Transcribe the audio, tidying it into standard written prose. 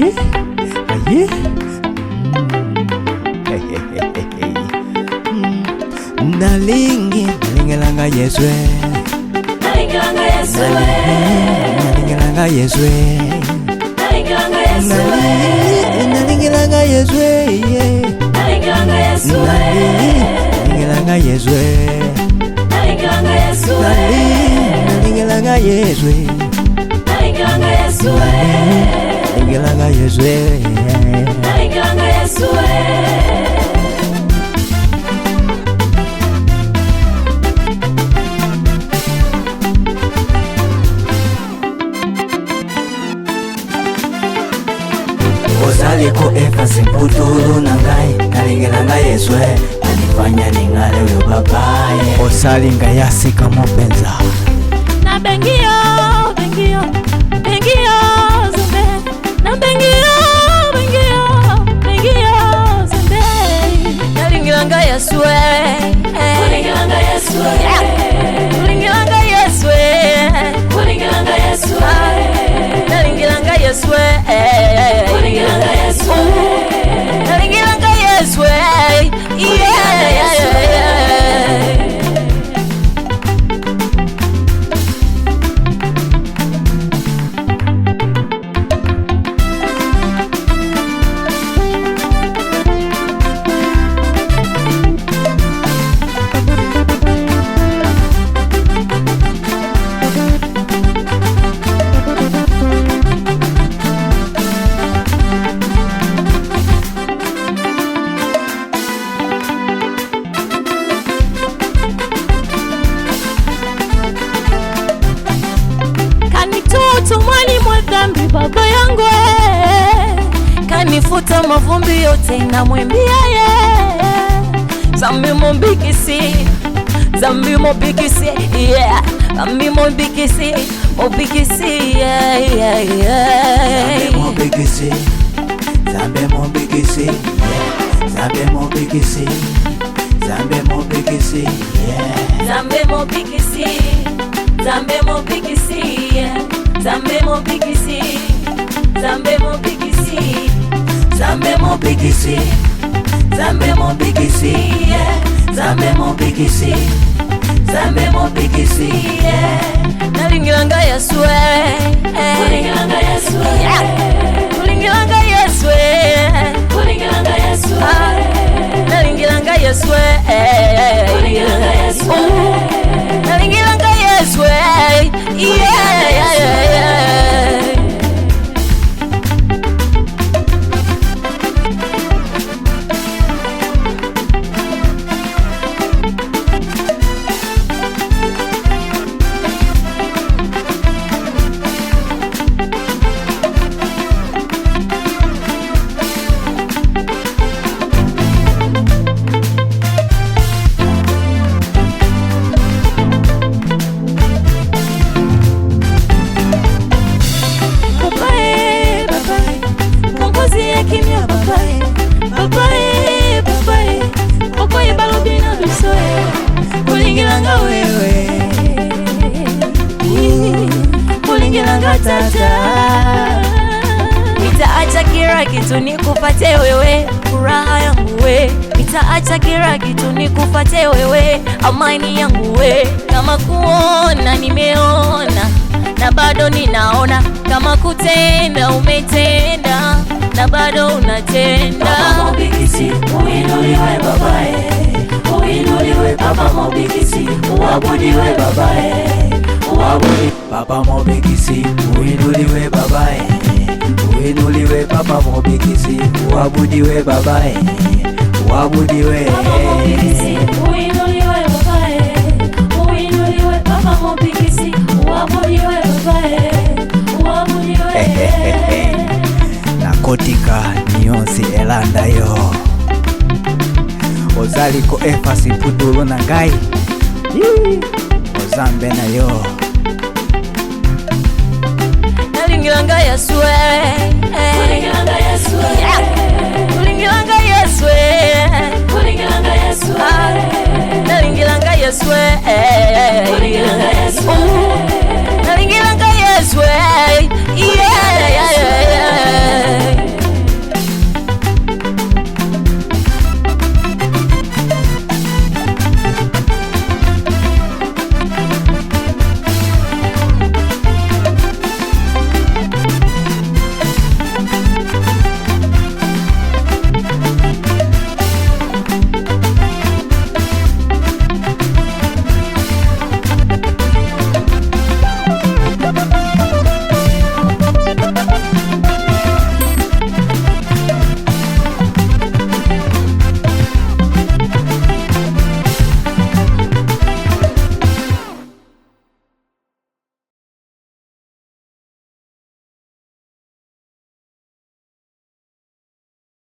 aye Nalingilanga Yeswe Nalingilanga Yeswe Nalingilanga Yeswe Nalingilanga Yeswe Nalingilanga Yeswe Nalingilanga Yeswe Nalingilanga Yeswe Nalingilanga Yeswe Nalingilanga Yeswe Nalingilanga Yeswe Nalingilanga Yeswe Ozaliko efa simputulu nangai Nalingilanga Yeswe Anifanya ningale uyo babaye Osalinga yasika mopenza Na bengio zumbe Na bengio zumbe Nalingilanga Yeswe Nalingilanga Yeswe Nalingilanga Yeswe Nalingilanga Yeswe Nalingilanga Yeswe Nalingilanga Yeswe Nalingilanga Yeswe Tumwani mwa dhambi baba yangu Kanifuta mavumbi yote na mwembia ye Zambi mbikisi Zambi mbikisi yeah Zambi mbikisi Mbikisi yeah yeah yeah Zambi mbikisi Zambi mbikisi Zambi mbikisi Zambi mbikisi yeah Zambi mbikisi Zambi mbikisi yeah Zambe mbikisi Zambe mbikisi Zambe mbikisi Zambe mbikisi Zambe mbikisi Zambe mbikisi Nalingilanga Yeswe Nalingilanga Yeswe Nalingilanga Yeswe Nalingilanga Yeswe Nalingilanga Yeswe Nalingilanga Yeswe Nalingilanga Yeswe Kulingilanga wewe Kulingilanga tata Nitaacha kila kitu nikupate wewe Furaha yangu we Nitaacha kila kitu nikupate wewe Amani yangu we Kama kuona nimeona Na bado ninaona Kama kutenda umetenda Na bado unatenda Papa mbikisi Uinuliwe babae Uinuliwe Papa mbikisi Uabudiwe babae Uabudi Papa mbikisi Uinuliwe babae Uinuliwe Papa mbikisi Uabudiwe babae Uabudiwe Papa mbikisi Uinuliwe babae Uinuliwe Papa mbikisi Uabudiwe babae Uabudiwe Nakotika niyonsi elanda yo Ozaliko efa simputulu nangai Ozambe na yo Nalingilanga Yeswe Nalingilanga Yeswe Nalingilanga Yeswe Nalingilanga Yeswe Nalingilanga Yeswe